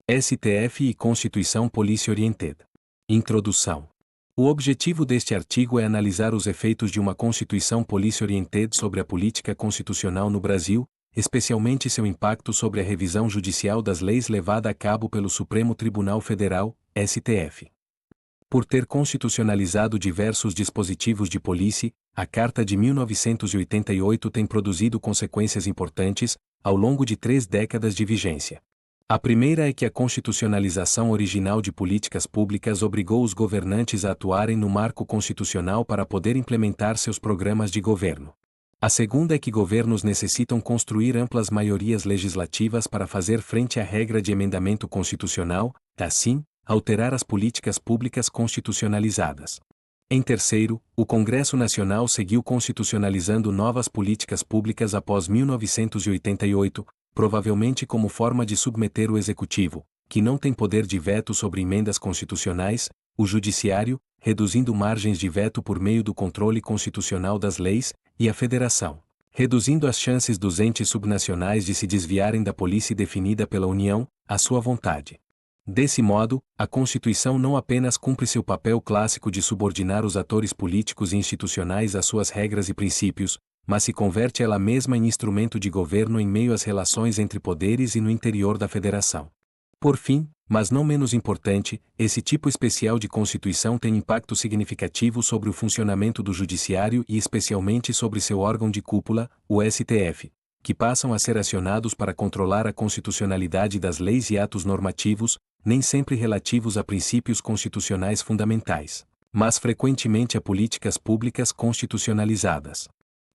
STF e Constituição Policy Oriented. Introdução. O objetivo deste artigo é analisar os efeitos de uma Constituição Policy Oriented sobre a política constitucional no Brasil, especialmente seu impacto sobre a revisão judicial das leis levada a cabo pelo Supremo Tribunal Federal, STF. Por ter constitucionalizado diversos dispositivos de policy, a Carta de 1988 tem produzido consequências importantes, ao longo de 3 décadas de vigência. A primeira é que a constitucionalização original de políticas públicas obrigou os governantes a atuarem no marco constitucional para poder implementar seus programas de governo. A segunda é que governos necessitam construir amplas maiorias legislativas para fazer frente à regra de emendamento constitucional, assim, alterar as políticas públicas constitucionalizadas. Em terceiro, o Congresso Nacional seguiu constitucionalizando novas políticas públicas após 1988, provavelmente como forma de submeter o Executivo, que não tem poder de veto sobre emendas constitucionais, o Judiciário, reduzindo margens de veto por meio do controle constitucional das leis, e a Federação, reduzindo as chances dos entes subnacionais de se desviarem da polícia definida pela União, à sua vontade. Desse modo, a Constituição não apenas cumpre seu papel clássico de subordinar os atores políticos e institucionais às suas regras e princípios, mas se converte ela mesma em instrumento de governo em meio às relações entre poderes e no interior da Federação. Por fim, mas não menos importante, esse tipo especial de Constituição tem impacto significativo sobre o funcionamento do Judiciário e especialmente sobre seu órgão de cúpula, o STF, que passam a ser acionados para controlar a constitucionalidade das leis e atos normativos, nem sempre relativos a princípios constitucionais fundamentais, mas frequentemente a políticas públicas constitucionalizadas.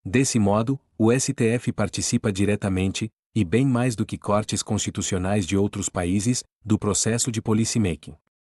Desse modo, o STF participa diretamente, e bem mais do que cortes constitucionais de outros países, do processo de policymaking.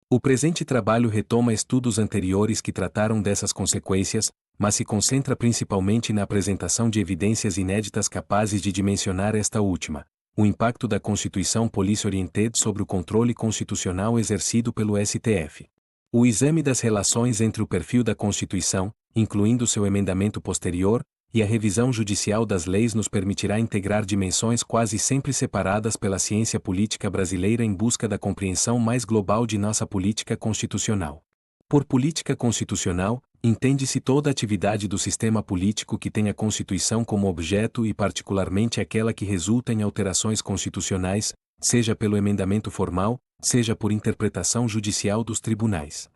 O presente trabalho retoma estudos anteriores que trataram dessas consequências, mas se concentra principalmente na apresentação de evidências inéditas capazes de dimensionar esta última, o impacto da Constituição Policy Oriented sobre o controle constitucional exercido pelo STF. O exame das relações entre o perfil da Constituição, incluindo seu emendamento posterior, e a revisão judicial das leis nos permitirá integrar dimensões quase sempre separadas pela ciência política brasileira em busca da compreensão mais global de nossa política constitucional. Por política constitucional, entende-se toda a atividade do sistema político que tem a Constituição como objeto e particularmente aquela que resulta em alterações constitucionais, seja pelo emendamento formal, seja por interpretação judicial dos tribunais.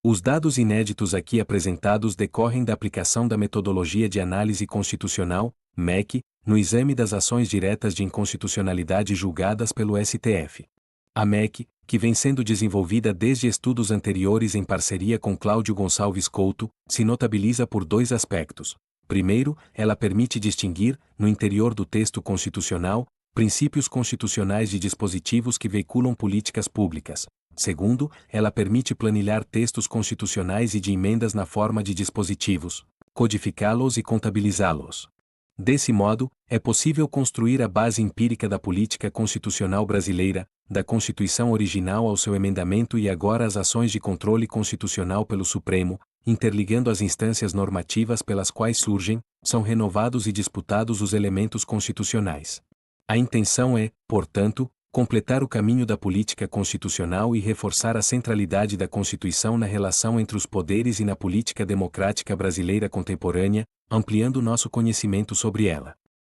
Os dados inéditos aqui apresentados decorrem da aplicação da metodologia de análise constitucional, MEC, no exame das ações diretas de inconstitucionalidade julgadas pelo STF. A MEC, que vem sendo desenvolvida desde estudos anteriores em parceria com Cláudio Gonçalves Couto, se notabiliza por 2 aspectos. Primeiro, ela permite distinguir, no interior do texto constitucional, princípios constitucionais de dispositivos que veiculam políticas públicas. Segundo, ela permite planilhar textos constitucionais e de emendas na forma de dispositivos, codificá-los e contabilizá-los. Desse modo, é possível construir a base empírica da política constitucional brasileira, da Constituição original ao seu emendamento e agora às ações de controle constitucional pelo Supremo, interligando as instâncias normativas pelas quais surgem, são renovados e disputados os elementos constitucionais. A intenção é, portanto, completar o caminho da política constitucional e reforçar a centralidade da Constituição na relação entre os poderes e na política democrática brasileira contemporânea, ampliando nosso conhecimento sobre ela.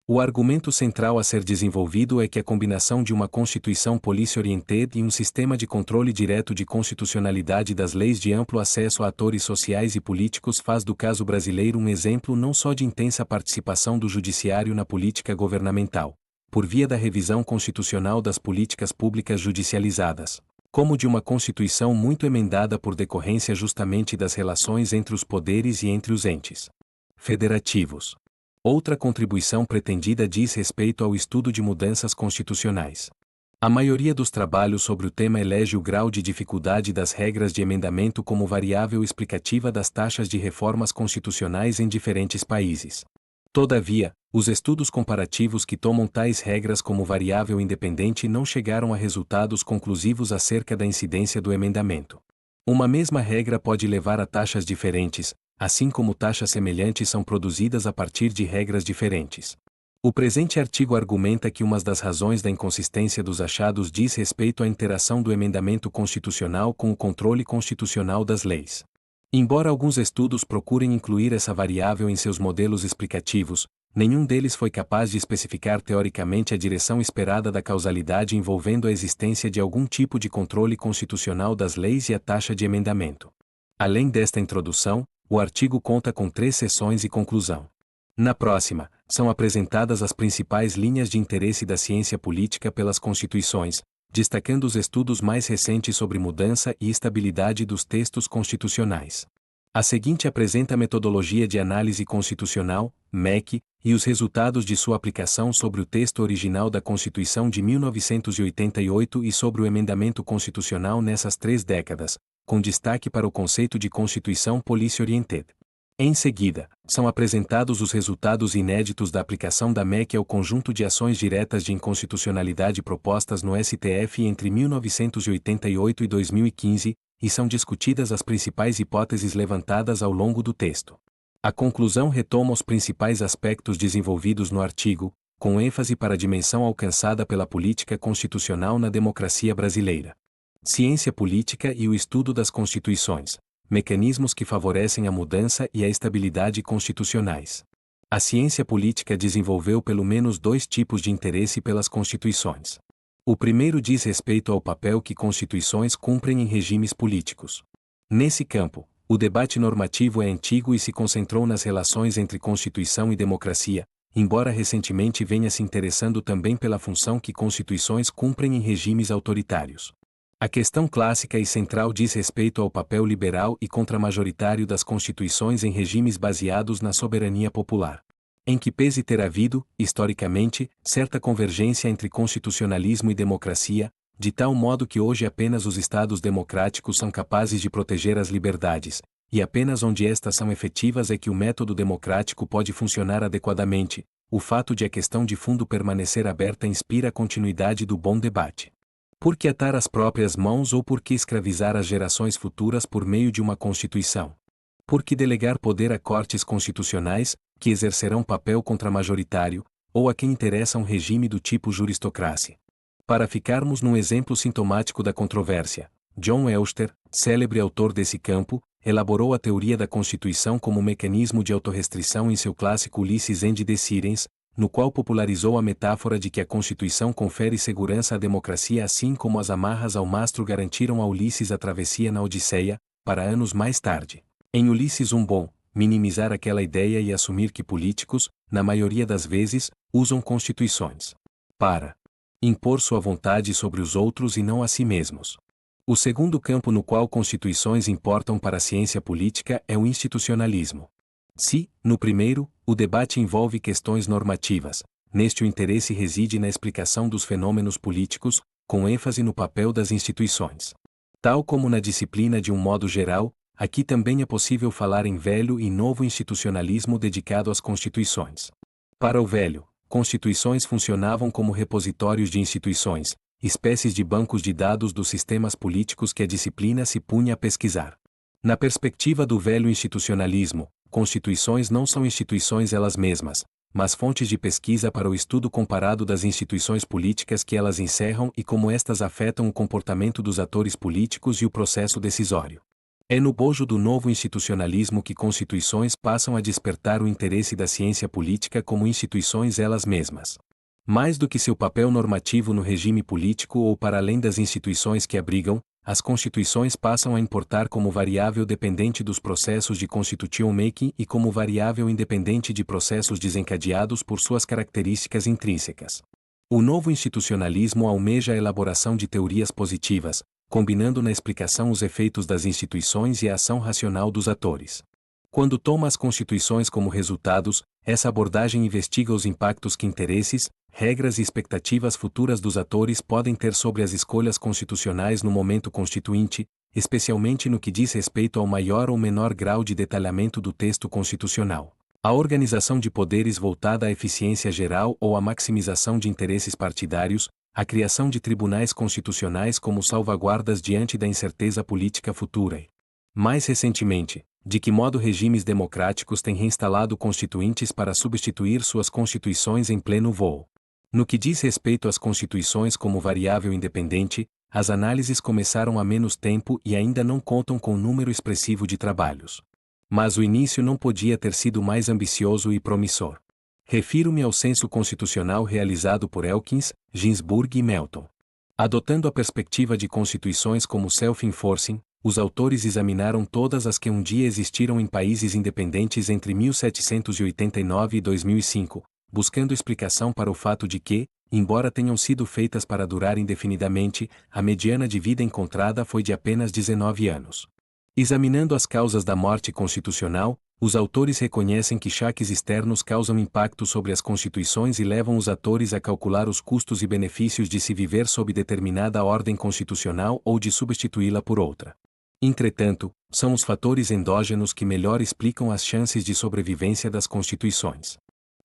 O argumento central a ser desenvolvido é que a combinação de uma Constituição Policy Oriented e um sistema de controle direto de constitucionalidade das leis de amplo acesso a atores sociais e políticos faz do caso brasileiro um exemplo não só de intensa participação do Judiciário na política governamental, por via da revisão constitucional das políticas públicas judicializadas, como de uma Constituição muito emendada por decorrência justamente das relações entre os poderes e entre os entes federativos. Outra contribuição pretendida diz respeito ao estudo de mudanças constitucionais. A maioria dos trabalhos sobre o tema elege o grau de dificuldade das regras de emendamento como variável explicativa das taxas de reformas constitucionais em diferentes países. Todavia, os estudos comparativos que tomam tais regras como variável independente não chegaram a resultados conclusivos acerca da incidência do emendamento. Uma mesma regra pode levar a taxas diferentes, assim como taxas semelhantes são produzidas a partir de regras diferentes. O presente artigo argumenta que uma das razões da inconsistência dos achados diz respeito à interação do emendamento constitucional com o controle constitucional das leis. Embora alguns estudos procurem incluir essa variável em seus modelos explicativos, nenhum deles foi capaz de especificar teoricamente a direção esperada da causalidade envolvendo a existência de algum tipo de controle constitucional das leis e a taxa de emendamento. Além desta introdução, o artigo conta com 3 seções e conclusão. Na próxima, são apresentadas as principais linhas de interesse da ciência política pelas constituições, destacando os estudos mais recentes sobre mudança e estabilidade dos textos constitucionais. A seguinte apresenta a metodologia de análise constitucional, MEC, e os resultados de sua aplicação sobre o texto original da Constituição de 1988 e sobre o emendamento constitucional nessas 3 décadas, com destaque para o conceito de Constituição Policy-Oriented. Em seguida, são apresentados os resultados inéditos da aplicação da MEC ao conjunto de ações diretas de inconstitucionalidade propostas no STF entre 1988 e 2015, e são discutidas as principais hipóteses levantadas ao longo do texto. A conclusão retoma os principais aspectos desenvolvidos no artigo, com ênfase para a dimensão alcançada pela política constitucional na democracia brasileira. Ciência política e o estudo das constituições. Mecanismos que favorecem a mudança e a estabilidade constitucionais. A ciência política desenvolveu pelo menos 2 tipos de interesse pelas constituições. O primeiro diz respeito ao papel que constituições cumprem em regimes políticos. Nesse campo, o debate normativo é antigo e se concentrou nas relações entre Constituição e democracia, embora recentemente venha se interessando também pela função que constituições cumprem em regimes autoritários. A questão clássica e central diz respeito ao papel liberal e contramajoritário das constituições em regimes baseados na soberania popular. Em que pese ter havido, historicamente, certa convergência entre constitucionalismo e democracia, de tal modo que hoje apenas os Estados democráticos são capazes de proteger as liberdades, e apenas onde estas são efetivas é que o método democrático pode funcionar adequadamente, o fato de a questão de fundo permanecer aberta inspira a continuidade do bom debate. Por que atar as próprias mãos ou por que escravizar as gerações futuras por meio de uma Constituição? Por que delegar poder a cortes constitucionais, que exercerão papel contramajoritário, ou a quem interessa um regime do tipo juristocracia? Para ficarmos num exemplo sintomático da controvérsia, John Elster, célebre autor desse campo, elaborou a teoria da Constituição como mecanismo de autorrestrição em seu clássico Ulysses and the Sirens, no qual popularizou a metáfora de que a Constituição confere segurança à democracia assim como as amarras ao mastro garantiram a Ulisses a travessia na Odisseia, para anos mais tarde. Em Ulisses bom, minimizar aquela ideia e assumir que políticos, na maioria das vezes, usam constituições para impor sua vontade sobre os outros e não a si mesmos. O segundo campo no qual constituições importam para a ciência política é o institucionalismo. Se, no primeiro, o debate envolve questões normativas, neste o interesse reside na explicação dos fenômenos políticos, com ênfase no papel das instituições. Tal como na disciplina de um modo geral, aqui também é possível falar em velho e novo institucionalismo dedicado às constituições. Para o velho, constituições funcionavam como repositórios de instituições, espécies de bancos de dados dos sistemas políticos que a disciplina se punha a pesquisar. Na perspectiva do velho institucionalismo, constituições não são instituições elas mesmas, mas fontes de pesquisa para o estudo comparado das instituições políticas que elas encerram e como estas afetam o comportamento dos atores políticos e o processo decisório. É no bojo do novo institucionalismo que constituições passam a despertar o interesse da ciência política como instituições elas mesmas. Mais do que seu papel normativo no regime político ou para além das instituições que abrigam, as constituições passam a importar como variável dependente dos processos de constitution making e como variável independente de processos desencadeados por suas características intrínsecas. O novo institucionalismo almeja a elaboração de teorias positivas, combinando na explicação os efeitos das instituições e a ação racional dos atores. Quando toma as constituições como resultados, essa abordagem investiga os impactos que interesses, regras e expectativas futuras dos atores podem ter sobre as escolhas constitucionais no momento constituinte, especialmente no que diz respeito ao maior ou menor grau de detalhamento do texto constitucional. A organização de poderes voltada à eficiência geral ou à maximização de interesses partidários, a criação de tribunais constitucionais como salvaguardas diante da incerteza política futura e Mais recentemente, de que modo regimes democráticos têm reinstalado constituintes para substituir suas constituições em pleno voo. No que diz respeito às constituições como variável independente, as análises começaram há menos tempo e ainda não contam com número expressivo de trabalhos. Mas o início não podia ter sido mais ambicioso e promissor. Refiro-me ao censo constitucional realizado por Elkins, Ginsburg e Melton. Adotando a perspectiva de constituições como self-enforcing, os autores examinaram todas as que um dia existiram em países independentes entre 1789 e 2005, buscando explicação para o fato de que, embora tenham sido feitas para durar indefinidamente, a mediana de vida encontrada foi de apenas 19 anos. Examinando as causas da morte constitucional, os autores reconhecem que choques externos causam impacto sobre as constituições e levam os atores a calcular os custos e benefícios de se viver sob determinada ordem constitucional ou de substituí-la por outra. Entretanto, são os fatores endógenos que melhor explicam as chances de sobrevivência das constituições.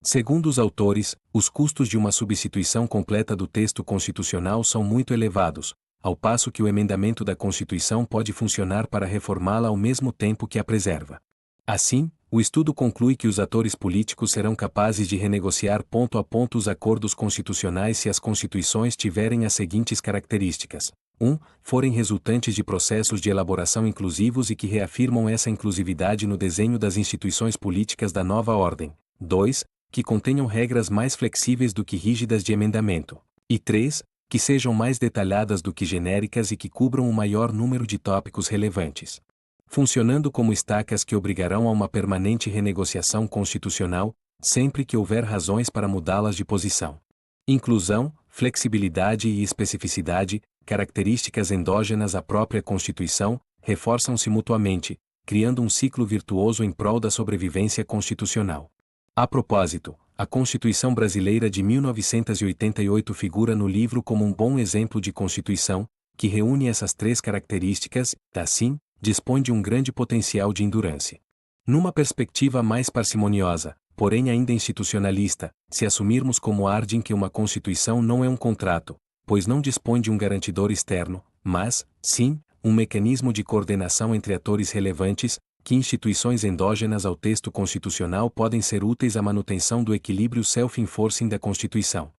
Segundo os autores, os custos de uma substituição completa do texto constitucional são muito elevados, ao passo que o emendamento da Constituição pode funcionar para reformá-la ao mesmo tempo que a preserva. Assim, o estudo conclui que os atores políticos serão capazes de renegociar ponto a ponto os acordos constitucionais se as constituições tiverem as seguintes características: 1. Forem resultantes de processos de elaboração inclusivos e que reafirmam essa inclusividade no desenho das instituições políticas da nova ordem. 2. Que contenham regras mais flexíveis do que rígidas de emendamento. E 3. Que sejam mais detalhadas do que genéricas e que cubram o maior número de tópicos relevantes, funcionando como estacas que obrigarão a uma permanente renegociação constitucional, sempre que houver razões para mudá-las de posição. Inclusão, flexibilidade e especificidade, características endógenas à própria Constituição, reforçam-se mutuamente, criando um ciclo virtuoso em prol da sobrevivência constitucional. A propósito, a Constituição Brasileira de 1988 figura no livro como um bom exemplo de Constituição, que reúne essas três características, assim, dispõe de um grande potencial de endurance. Numa perspectiva mais parcimoniosa, porém ainda institucionalista, se assumirmos como ardem que uma Constituição não é um contrato, pois não dispõe de um garantidor externo, mas, sim, um mecanismo de coordenação entre atores relevantes, que instituições endógenas ao texto constitucional podem ser úteis à manutenção do equilíbrio self-enforcing da Constituição.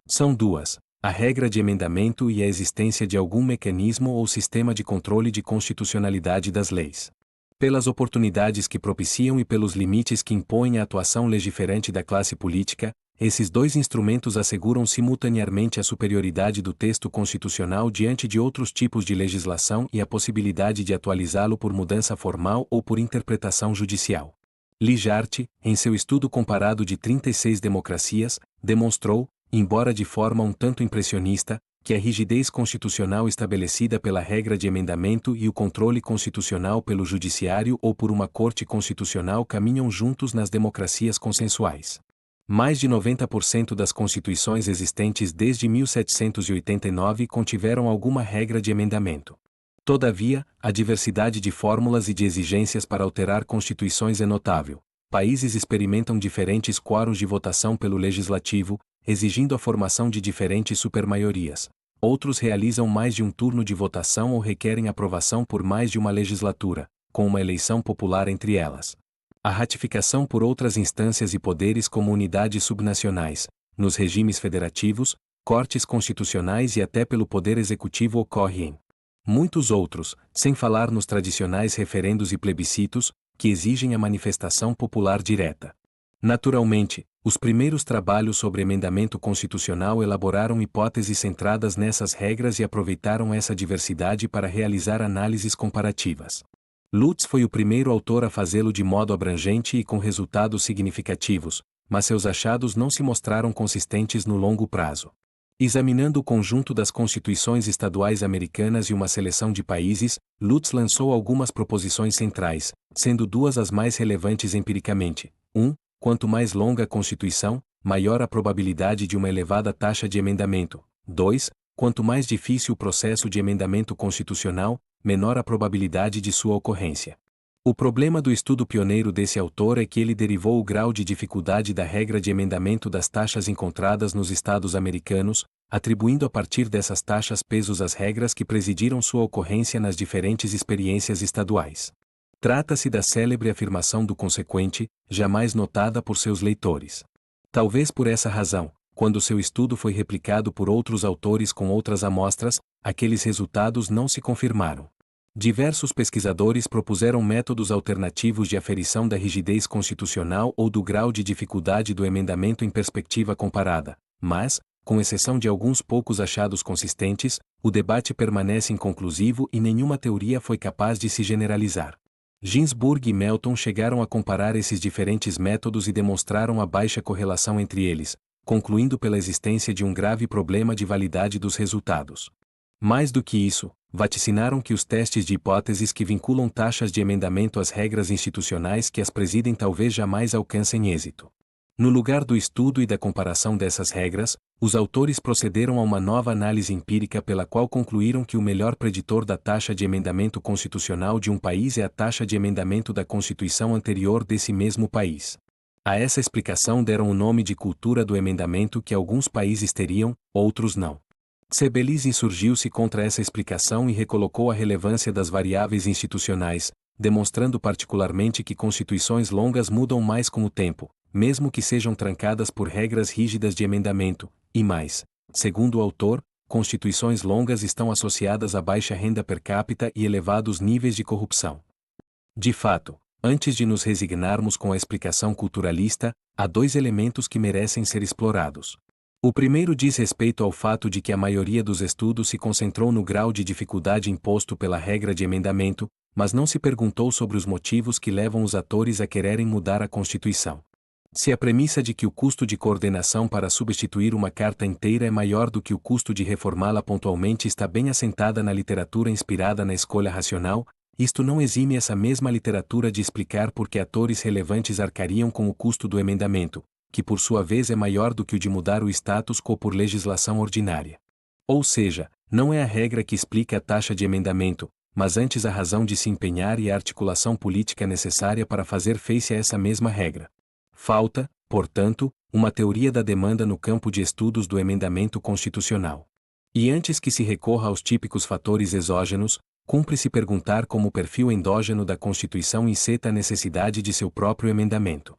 São duas: a regra de emendamento e a existência de algum mecanismo ou sistema de controle de constitucionalidade das leis. Pelas oportunidades que propiciam e pelos limites que impõem a atuação legiferante da classe política, esses dois instrumentos asseguram simultaneamente a superioridade do texto constitucional diante de outros tipos de legislação e a possibilidade de atualizá-lo por mudança formal ou por interpretação judicial. Lijart, em seu estudo comparado de 36 democracias, demonstrou, embora de forma um tanto impressionista, que a rigidez constitucional estabelecida pela regra de emendamento e o controle constitucional pelo judiciário ou por uma corte constitucional caminham juntos nas democracias consensuais. Mais de 90% das constituições existentes desde 1789 contiveram alguma regra de emendamento. Todavia, a diversidade de fórmulas e de exigências para alterar constituições é notável. Países experimentam diferentes quórums de votação pelo legislativo, exigindo a formação de diferentes supermaiorias. Outros realizam mais de um turno de votação ou requerem aprovação por mais de uma legislatura, com uma eleição popular entre elas. A ratificação por outras instâncias e poderes como unidades subnacionais, nos regimes federativos, cortes constitucionais e até pelo poder executivo ocorre em muitos outros, sem falar nos tradicionais referendos e plebiscitos, que exigem a manifestação popular direta. Naturalmente, os primeiros trabalhos sobre emendamento constitucional elaboraram hipóteses centradas nessas regras e aproveitaram essa diversidade para realizar análises comparativas. Lutz foi o primeiro autor a fazê-lo de modo abrangente e com resultados significativos, mas seus achados não se mostraram consistentes no longo prazo. Examinando o conjunto das constituições estaduais americanas e uma seleção de países, Lutz lançou algumas proposições centrais, sendo duas as mais relevantes empiricamente. 1. Quanto mais longa a Constituição, maior a probabilidade de uma elevada taxa de emendamento. 2. Quanto mais difícil o processo de emendamento constitucional, menor a probabilidade de sua ocorrência. O problema do estudo pioneiro desse autor é que ele derivou o grau de dificuldade da regra de emendamento das taxas encontradas nos estados americanos, atribuindo a partir dessas taxas pesos às regras que presidiram sua ocorrência nas diferentes experiências estaduais. Trata-se da célebre afirmação do consequente, jamais notada por seus leitores. Talvez por essa razão, quando seu estudo foi replicado por outros autores com outras amostras, aqueles resultados não se confirmaram. Diversos pesquisadores propuseram métodos alternativos de aferição da rigidez constitucional ou do grau de dificuldade do emendamento em perspectiva comparada, mas, com exceção de alguns poucos achados consistentes, o debate permanece inconclusivo e nenhuma teoria foi capaz de se generalizar. Ginsburg e Melton chegaram a comparar esses diferentes métodos e demonstraram a baixa correlação entre eles, concluindo pela existência de um grave problema de validade dos resultados. Mais do que isso, vaticinaram que os testes de hipóteses que vinculam taxas de emendamento às regras institucionais que as presidem talvez jamais alcancem êxito. No lugar do estudo e da comparação dessas regras, os autores procederam a uma nova análise empírica pela qual concluíram que o melhor preditor da taxa de emendamento constitucional de um país é a taxa de emendamento da Constituição anterior desse mesmo país. A essa explicação deram o nome de cultura do emendamento que alguns países teriam, outros não. Sebeliz insurgiu-se contra essa explicação e recolocou a relevância das variáveis institucionais, demonstrando particularmente que constituições longas mudam mais com o tempo, mesmo que sejam trancadas por regras rígidas de emendamento, e mais, segundo o autor, constituições longas estão associadas a baixa renda per capita e elevados níveis de corrupção. De fato, antes de nos resignarmos com a explicação culturalista, há dois elementos que merecem ser explorados. O primeiro diz respeito ao fato de que a maioria dos estudos se concentrou no grau de dificuldade imposto pela regra de emendamento, mas não se perguntou sobre os motivos que levam os atores a quererem mudar a Constituição. Se a premissa de que o custo de coordenação para substituir uma carta inteira é maior do que o custo de reformá-la pontualmente está bem assentada na literatura inspirada na escolha racional, isto não exime essa mesma literatura de explicar por que atores relevantes arcariam com o custo do emendamento, que por sua vez é maior do que o de mudar o status quo por legislação ordinária. Ou seja, não é a regra que explica a taxa de emendamento, mas antes a razão de se empenhar e a articulação política necessária para fazer face a essa mesma regra. Falta, portanto, uma teoria da demanda no campo de estudos do emendamento constitucional. E antes que se recorra aos típicos fatores exógenos, cumpre-se perguntar como o perfil endógeno da Constituição enceta a necessidade de seu próprio emendamento.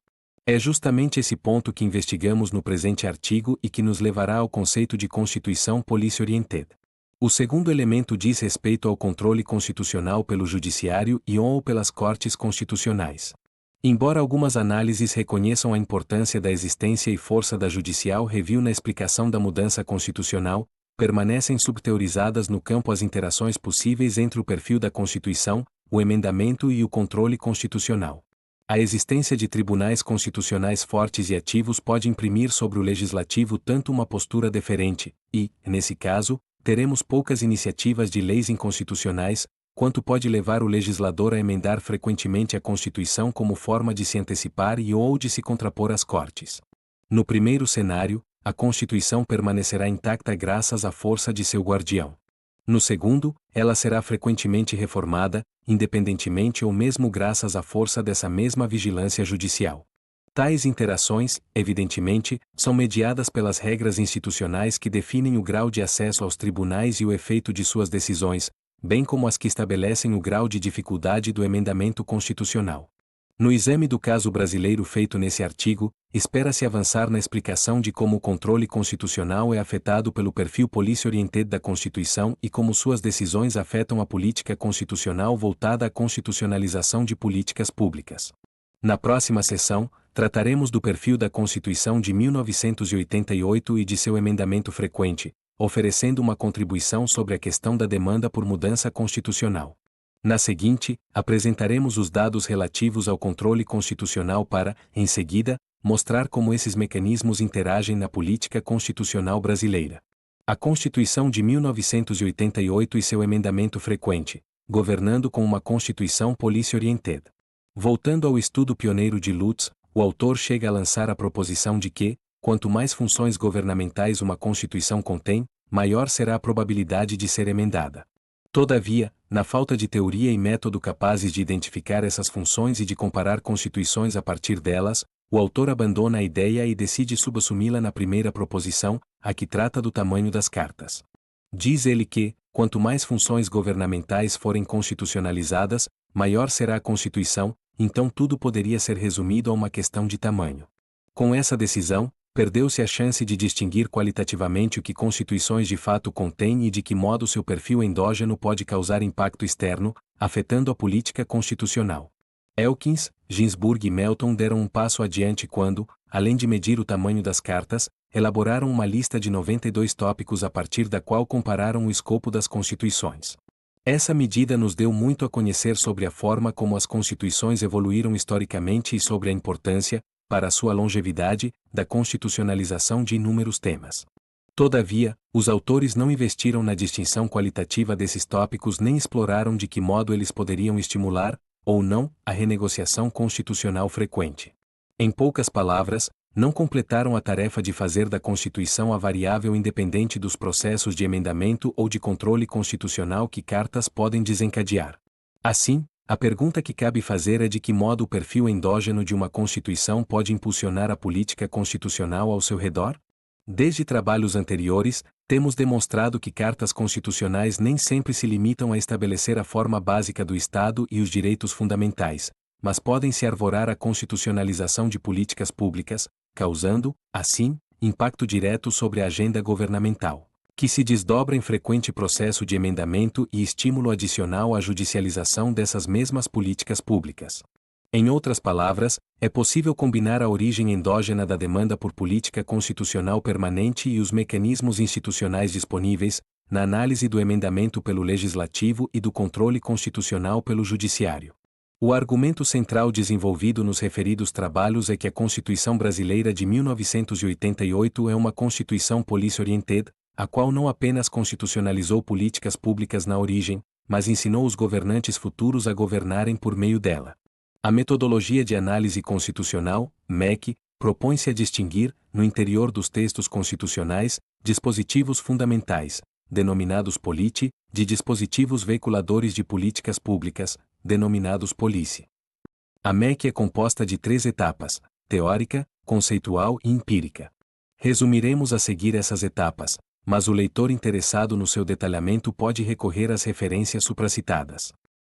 É justamente esse ponto que investigamos no presente artigo e que nos levará ao conceito de Constituição Policy-Oriented. O segundo elemento diz respeito ao controle constitucional pelo Judiciário e ou pelas Cortes Constitucionais. Embora algumas análises reconheçam a importância da existência e força da Judicial Review na explicação da mudança constitucional, permanecem subteorizadas no campo as interações possíveis entre o perfil da Constituição, o emendamento e o controle constitucional. A existência de tribunais constitucionais fortes e ativos pode imprimir sobre o legislativo tanto uma postura deferente, e, nesse caso, teremos poucas iniciativas de leis inconstitucionais, quanto pode levar o legislador a emendar frequentemente a Constituição como forma de se antecipar e ou de se contrapor às Cortes. No primeiro cenário, a Constituição permanecerá intacta graças à força de seu guardião. No segundo, ela será frequentemente reformada, independentemente ou mesmo graças à força dessa mesma vigilância judicial. Tais interações, evidentemente, são mediadas pelas regras institucionais que definem o grau de acesso aos tribunais e o efeito de suas decisões, bem como as que estabelecem o grau de dificuldade do emendamento constitucional. No exame do caso brasileiro feito nesse artigo, espera-se avançar na explicação de como o controle constitucional é afetado pelo perfil policy-oriented da Constituição e como suas decisões afetam a política constitucional voltada à constitucionalização de políticas públicas. Na próxima sessão, trataremos do perfil da Constituição de 1988 e de seu emendamento frequente, oferecendo uma contribuição sobre a questão da demanda por mudança constitucional. Na seguinte, apresentaremos os dados relativos ao controle constitucional para, em seguida, mostrar como esses mecanismos interagem na política constitucional brasileira. A Constituição de 1988 e seu emendamento frequente, governando com uma Constituição policy-oriented. Voltando ao estudo pioneiro de Lutz, o autor chega a lançar a proposição de que, quanto mais funções governamentais uma Constituição contém, maior será a probabilidade de ser emendada. Todavia, na falta de teoria e método capazes de identificar essas funções e de comparar constituições a partir delas, o autor abandona a ideia e decide subassumi-la na primeira proposição, a que trata do tamanho das cartas. Diz ele que, quanto mais funções governamentais forem constitucionalizadas, maior será a Constituição, então tudo poderia ser resumido a uma questão de tamanho. Com essa decisão, perdeu-se a chance de distinguir qualitativamente o que constituições de fato contêm e de que modo seu perfil endógeno pode causar impacto externo, afetando a política constitucional. Elkins, Ginsburg e Melton deram um passo adiante quando, além de medir o tamanho das cartas, elaboraram uma lista de 92 tópicos a partir da qual compararam o escopo das constituições. Essa medida nos deu muito a conhecer sobre a forma como as constituições evoluíram historicamente e sobre a importância, para a sua longevidade, da constitucionalização de inúmeros temas. Todavia, os autores não investiram na distinção qualitativa desses tópicos nem exploraram de que modo eles poderiam estimular, ou não, a renegociação constitucional frequente. Em poucas palavras, não completaram a tarefa de fazer da Constituição a variável independente dos processos de emendamento ou de controle constitucional que cartas podem desencadear. Assim, a pergunta que cabe fazer é de que modo o perfil endógeno de uma Constituição pode impulsionar a política constitucional ao seu redor? Desde trabalhos anteriores, temos demonstrado que cartas constitucionais nem sempre se limitam a estabelecer a forma básica do Estado e os direitos fundamentais, mas podem se arvorar à constitucionalização de políticas públicas, causando, assim, impacto direto sobre a agenda governamental, que se desdobra em frequente processo de emendamento e estímulo adicional à judicialização dessas mesmas políticas públicas. Em outras palavras, é possível combinar a origem endógena da demanda por política constitucional permanente e os mecanismos institucionais disponíveis, na análise do emendamento pelo Legislativo e do controle constitucional pelo Judiciário. O argumento central desenvolvido nos referidos trabalhos é que a Constituição Brasileira de 1988 é uma Constituição policy-oriented, a qual não apenas constitucionalizou políticas públicas na origem, mas ensinou os governantes futuros a governarem por meio dela. A metodologia de análise constitucional, MEC, propõe-se a distinguir, no interior dos textos constitucionais, dispositivos fundamentais, denominados politi, de dispositivos veiculadores de políticas públicas, denominados policy. A MEC é composta de 3 etapas: teórica, conceitual e empírica. Resumiremos a seguir essas etapas, mas o leitor interessado no seu detalhamento pode recorrer às referências supracitadas.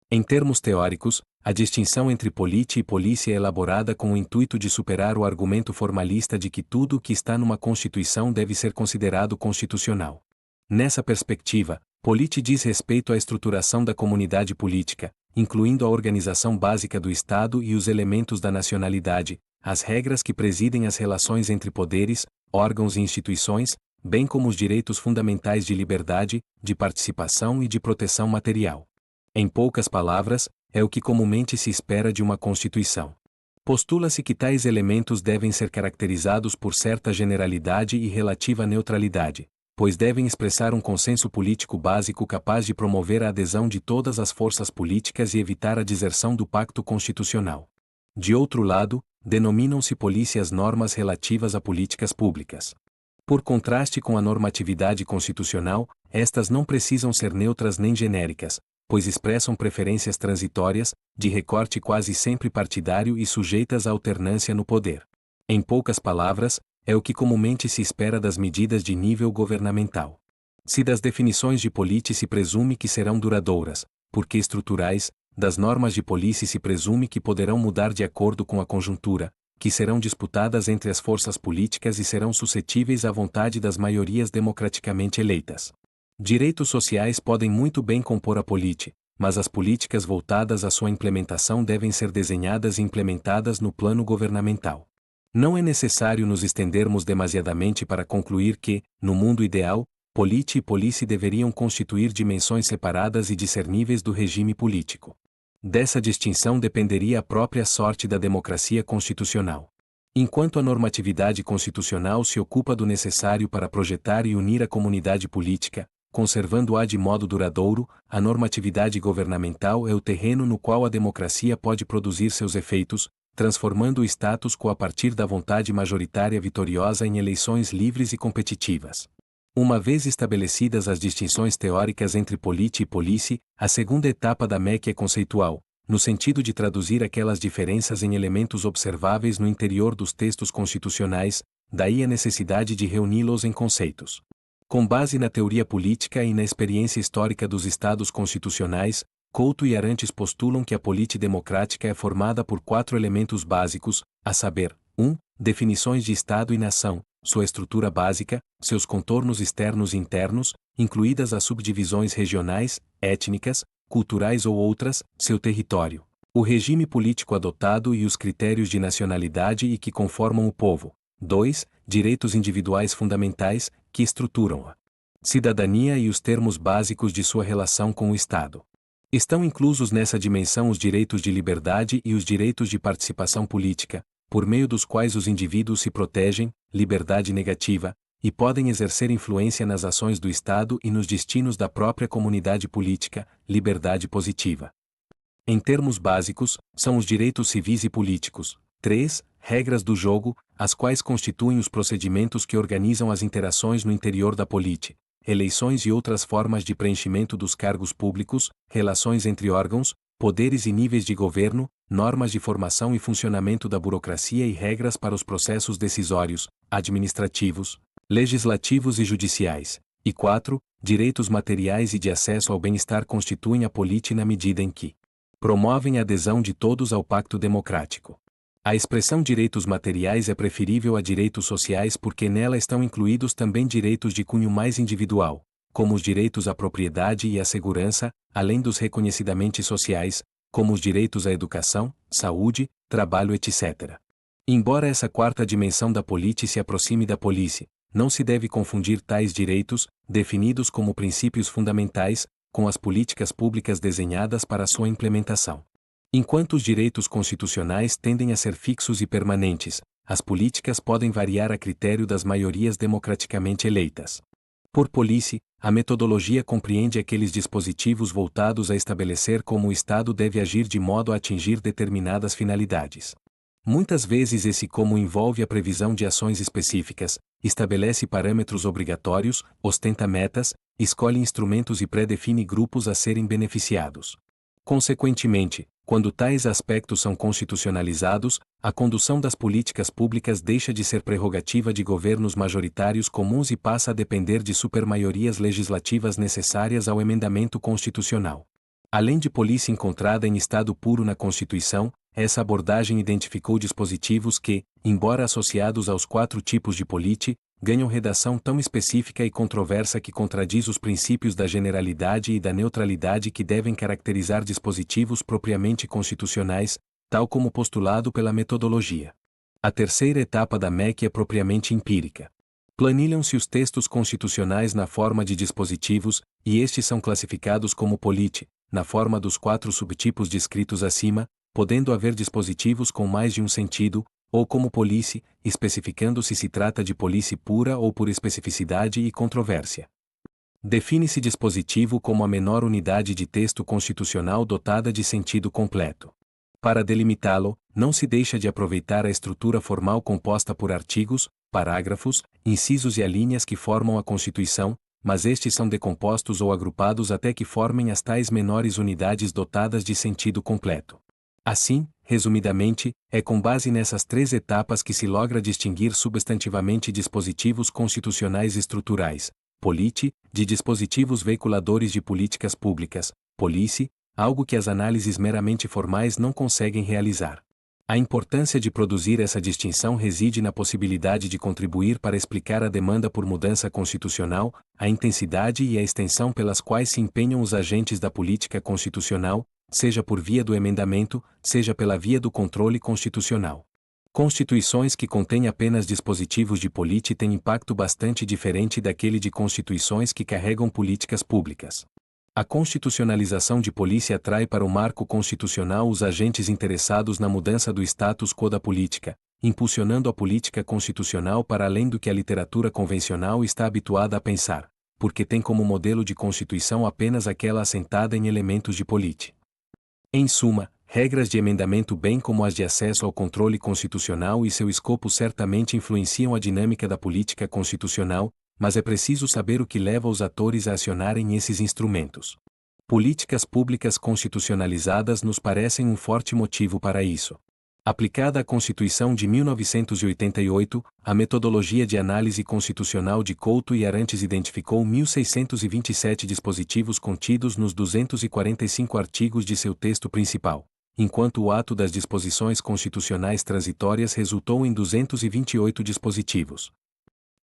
Em termos teóricos, a distinção entre politi e policy é elaborada com o intuito de superar o argumento formalista de que tudo o que está numa Constituição deve ser considerado constitucional. Nessa perspectiva, politi diz respeito à estruturação da comunidade política, incluindo a organização básica do Estado e os elementos da nacionalidade, as regras que presidem as relações entre poderes, órgãos e instituições, bem como os direitos fundamentais de liberdade, de participação e de proteção material. Em poucas palavras, é o que comumente se espera de uma Constituição. Postula-se que tais elementos devem ser caracterizados por certa generalidade e relativa neutralidade, pois devem expressar um consenso político básico capaz de promover a adesão de todas as forças políticas e evitar a deserção do pacto constitucional. De outro lado, denominam-se polícia as normas relativas a políticas públicas. Por contraste com a normatividade constitucional, estas não precisam ser neutras nem genéricas, pois expressam preferências transitórias, de recorte quase sempre partidário e sujeitas à alternância no poder. Em poucas palavras, é o que comumente se espera das medidas de nível governamental. Se das definições de política se presume que serão duradouras, porque estruturais, das normas de polícia se presume que poderão mudar de acordo com a conjuntura, que serão disputadas entre as forças políticas e serão suscetíveis à vontade das maiorias democraticamente eleitas. Direitos sociais podem muito bem compor a política, mas as políticas voltadas à sua implementação devem ser desenhadas e implementadas no plano governamental. Não é necessário nos estendermos demasiadamente para concluir que, no mundo ideal, política e policy deveriam constituir dimensões separadas e discerníveis do regime político. Dessa distinção dependeria a própria sorte da democracia constitucional. Enquanto a normatividade constitucional se ocupa do necessário para projetar e unir a comunidade política, conservando-a de modo duradouro, a normatividade governamental é o terreno no qual a democracia pode produzir seus efeitos, transformando o status quo a partir da vontade majoritária vitoriosa em eleições livres e competitivas. Uma vez estabelecidas as distinções teóricas entre política e policy, a segunda etapa da MEC é conceitual, no sentido de traduzir aquelas diferenças em elementos observáveis no interior dos textos constitucionais, daí a necessidade de reuni-los em conceitos. Com base na teoria política e na experiência histórica dos Estados constitucionais, Couto e Arantes postulam que a política democrática é formada por 4 elementos básicos, a saber, 1. Definições de Estado e nação, sua estrutura básica, seus contornos externos e internos, incluídas as subdivisões regionais, étnicas, culturais ou outras, seu território, o regime político adotado e os critérios de nacionalidade e que conformam o povo. 2. Direitos individuais fundamentais, que estruturam a cidadania e os termos básicos de sua relação com o Estado. Estão inclusos nessa dimensão os direitos de liberdade e os direitos de participação política, por meio dos quais os indivíduos se protegem, liberdade negativa, e podem exercer influência nas ações do Estado e nos destinos da própria comunidade política, liberdade positiva. Em termos básicos, são os direitos civis e políticos. 3. Regras do jogo, as quais constituem os procedimentos que organizam as interações no interior da política, eleições e outras formas de preenchimento dos cargos públicos, relações entre órgãos, poderes e níveis de governo, normas de formação e funcionamento da burocracia e regras para os processos decisórios, administrativos, legislativos e judiciais. E 4. Direitos materiais e de acesso ao bem-estar constituem a política na medida em que promovem a adesão de todos ao pacto democrático. A expressão direitos materiais é preferível a direitos sociais porque nela estão incluídos também direitos de cunho mais individual, como os direitos à propriedade e à segurança, além dos reconhecidamente sociais, como os direitos à educação, saúde, trabalho, etc. Embora essa quarta dimensão da política se aproxime da polícia, não se deve confundir tais direitos, definidos como princípios fundamentais, com as políticas públicas desenhadas para sua implementação. Enquanto os direitos constitucionais tendem a ser fixos e permanentes, as políticas podem variar a critério das maiorias democraticamente eleitas. Por polícia, a metodologia compreende aqueles dispositivos voltados a estabelecer como o Estado deve agir de modo a atingir determinadas finalidades. Muitas vezes esse como envolve a previsão de ações específicas, estabelece parâmetros obrigatórios, ostenta metas, escolhe instrumentos e pré-define grupos a serem beneficiados. Consequentemente, quando tais aspectos são constitucionalizados, a condução das políticas públicas deixa de ser prerrogativa de governos majoritários comuns e passa a depender de supermaiorias legislativas necessárias ao emendamento constitucional. Além de polícia encontrada em estado puro na Constituição, essa abordagem identificou dispositivos que, embora associados aos 4 tipos de política, ganham redação tão específica e controversa que contradiz os princípios da generalidade e da neutralidade que devem caracterizar dispositivos propriamente constitucionais, tal como postulado pela metodologia. A terceira etapa da MEC é propriamente empírica. Planilham-se os textos constitucionais na forma de dispositivos, e estes são classificados como política, na forma dos 4 subtipos descritos acima, podendo haver dispositivos com mais de um sentido, ou como polícia, especificando se trata de polícia pura ou por especificidade e controvérsia. Define-se dispositivo como a menor unidade de texto constitucional dotada de sentido completo. Para delimitá-lo, não se deixa de aproveitar a estrutura formal composta por artigos, parágrafos, incisos e alíneas que formam a Constituição, mas estes são decompostos ou agrupados até que formem as tais menores unidades dotadas de sentido completo. Assim, resumidamente, é com base nessas 3 etapas que se logra distinguir substantivamente dispositivos constitucionais estruturais, politi, de dispositivos veiculadores de políticas públicas, polici, algo que as análises meramente formais não conseguem realizar. A importância de produzir essa distinção reside na possibilidade de contribuir para explicar a demanda por mudança constitucional, a intensidade e a extensão pelas quais se empenham os agentes da política constitucional, seja por via do emendamento, seja pela via do controle constitucional. Constituições que contêm apenas dispositivos de política têm impacto bastante diferente daquele de constituições que carregam políticas públicas. A constitucionalização de polícia atrai para o marco constitucional os agentes interessados na mudança do status quo da política, impulsionando a política constitucional para além do que a literatura convencional está habituada a pensar, porque tem como modelo de constituição apenas aquela assentada em elementos de política. Em suma, regras de emendamento bem como as de acesso ao controle constitucional e seu escopo certamente influenciam a dinâmica da política constitucional, mas é preciso saber o que leva os atores a acionarem esses instrumentos. Políticas públicas constitucionalizadas nos parecem um forte motivo para isso. Aplicada à Constituição de 1988, a metodologia de análise constitucional de Couto e Arantes identificou 1.627 dispositivos contidos nos 245 artigos de seu texto principal, enquanto o ato das disposições constitucionais transitórias resultou em 228 dispositivos.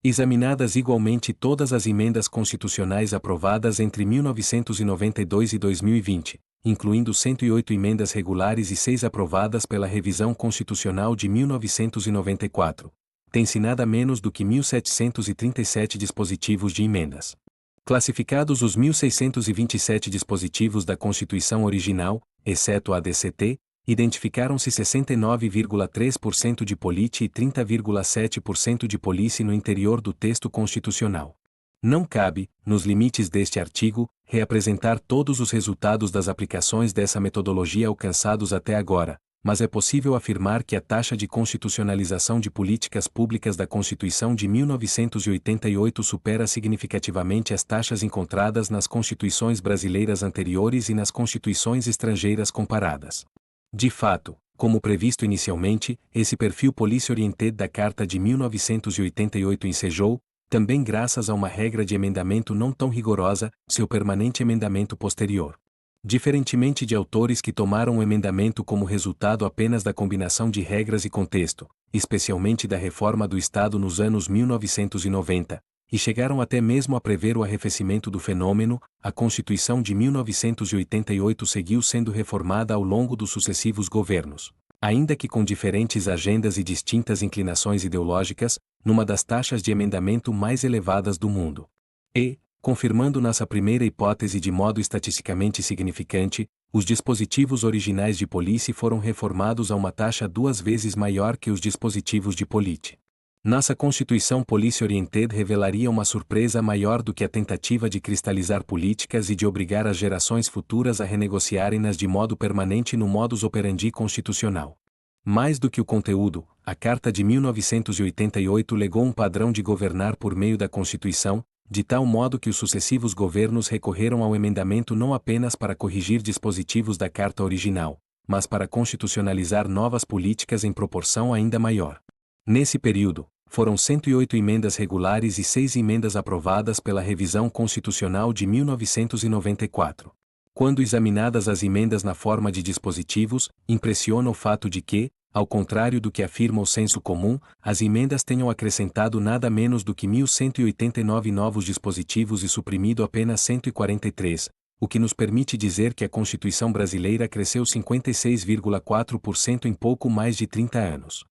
Examinadas igualmente todas as emendas constitucionais aprovadas entre 1992 e 2020, incluindo 108 emendas regulares e 6 aprovadas pela Revisão Constitucional de 1994, tem-se nada menos do que 1.737 dispositivos de emendas. Classificados os 1.627 dispositivos da Constituição original, exceto a DCT, identificaram-se 69,3% de polícia e 30,7% de polícia no interior do texto constitucional. Não cabe, nos limites deste artigo, reapresentar todos os resultados das aplicações dessa metodologia alcançados até agora, mas é possível afirmar que a taxa de constitucionalização de políticas públicas da Constituição de 1988 supera significativamente as taxas encontradas nas constituições brasileiras anteriores e nas constituições estrangeiras comparadas. De fato, como previsto inicialmente, esse perfil policy-oriented da Carta de 1988 ensejou, também graças a uma regra de emendamento não tão rigorosa, seu permanente emendamento posterior. Diferentemente de autores que tomaram o emendamento como resultado apenas da combinação de regras e contexto, especialmente da reforma do Estado nos anos 1990, e chegaram até mesmo a prever o arrefecimento do fenômeno, a Constituição de 1988 seguiu sendo reformada ao longo dos sucessivos governos, ainda que com diferentes agendas e distintas inclinações ideológicas, numa das taxas de emendamento mais elevadas do mundo. E, confirmando nossa primeira hipótese de modo estatisticamente significante, os dispositivos originais de polícia foram reformados a uma taxa 2 vezes maior que os dispositivos de polícia. Nossa Constituição policy-oriented revelaria uma surpresa maior do que a tentativa de cristalizar políticas e de obrigar as gerações futuras a renegociarem-nas de modo permanente no modus operandi constitucional. Mais do que o conteúdo, a Carta de 1988 legou um padrão de governar por meio da Constituição, de tal modo que os sucessivos governos recorreram ao emendamento não apenas para corrigir dispositivos da Carta original, mas para constitucionalizar novas políticas em proporção ainda maior. Nesse período, foram 108 emendas regulares e 6 emendas aprovadas pela Revisão Constitucional de 1994. Quando examinadas as emendas na forma de dispositivos, impressiona o fato de que, ao contrário do que afirma o senso comum, as emendas tenham acrescentado nada menos do que 1.189 novos dispositivos e suprimido apenas 143, o que nos permite dizer que a Constituição brasileira cresceu 56,4% em pouco mais de 30 anos.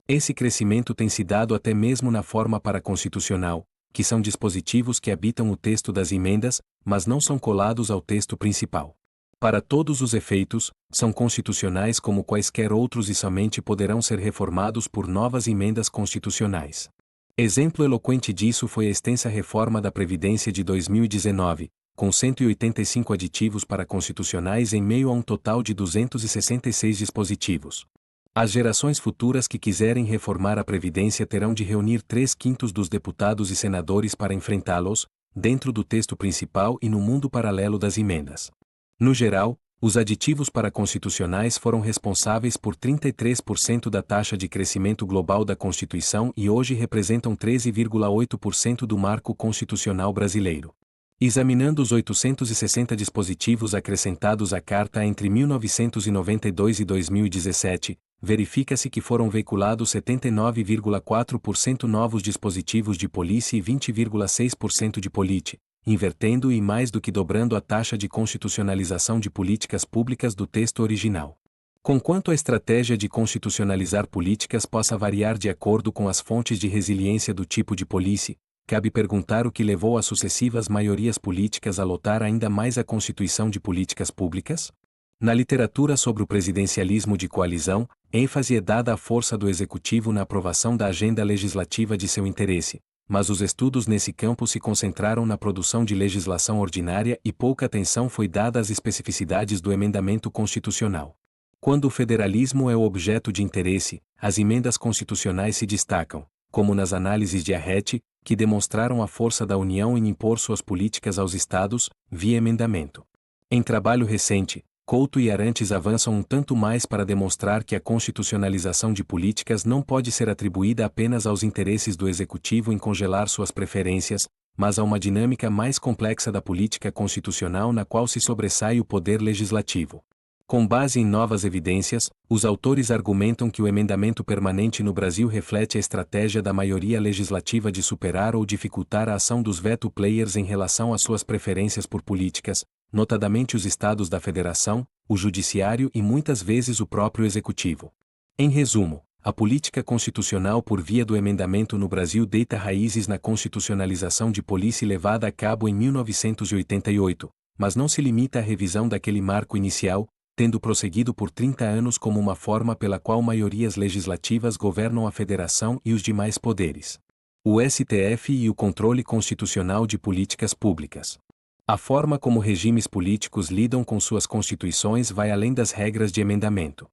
Esse crescimento tem se dado até mesmo na forma paraconstitucional, que são dispositivos que habitam o texto das emendas, mas não são colados ao texto principal. Para todos os efeitos, são constitucionais como quaisquer outros e somente poderão ser reformados por novas emendas constitucionais. Exemplo eloquente disso foi a extensa reforma da Previdência de 2019, com 185 aditivos paraconstitucionais em meio a um total de 266 dispositivos. As gerações futuras que quiserem reformar a Previdência terão de reunir 3/5 dos deputados e senadores para enfrentá-los, dentro do texto principal e no mundo paralelo das emendas. No geral, os aditivos paraconstitucionais foram responsáveis por 33% da taxa de crescimento global da Constituição e hoje representam 13,8% do marco constitucional brasileiro. Examinando os 860 dispositivos acrescentados à Carta entre 1992 e 2017, verifica-se que foram veiculados 79,4% novos dispositivos de polícia e 20,6% de polícia, invertendo e mais do que dobrando a taxa de constitucionalização de políticas públicas do texto original. Conquanto a estratégia de constitucionalizar políticas possa variar de acordo com as fontes de resiliência do tipo de polícia, cabe perguntar o que levou as sucessivas maiorias políticas a lotar ainda mais a constituição de políticas públicas? Na literatura sobre o presidencialismo de coalizão, ênfase é dada à força do executivo na aprovação da agenda legislativa de seu interesse, mas os estudos nesse campo se concentraram na produção de legislação ordinária e pouca atenção foi dada às especificidades do emendamento constitucional. Quando o federalismo é o objeto de interesse, as emendas constitucionais se destacam, como nas análises de Arrete, que demonstraram a força da União em impor suas políticas aos estados, via emendamento. Em trabalho recente, Couto e Arantes avançam um tanto mais para demonstrar que a constitucionalização de políticas não pode ser atribuída apenas aos interesses do executivo em congelar suas preferências, mas a uma dinâmica mais complexa da política constitucional na qual se sobressai o poder legislativo. Com base em novas evidências, os autores argumentam que o emendamento permanente no Brasil reflete a estratégia da maioria legislativa de superar ou dificultar a ação dos veto players em relação às suas preferências por políticas, notadamente os estados da federação, o judiciário e muitas vezes o próprio executivo. Em resumo, a política constitucional por via do emendamento no Brasil deita raízes na constitucionalização de polícia levada a cabo em 1988, mas não se limita à revisão daquele marco inicial, tendo prosseguido por 30 anos como uma forma pela qual maiorias legislativas governam a federação e os demais poderes. O STF e o controle constitucional de políticas públicas. A forma como regimes políticos lidam com suas constituições vai além das regras de emendamento.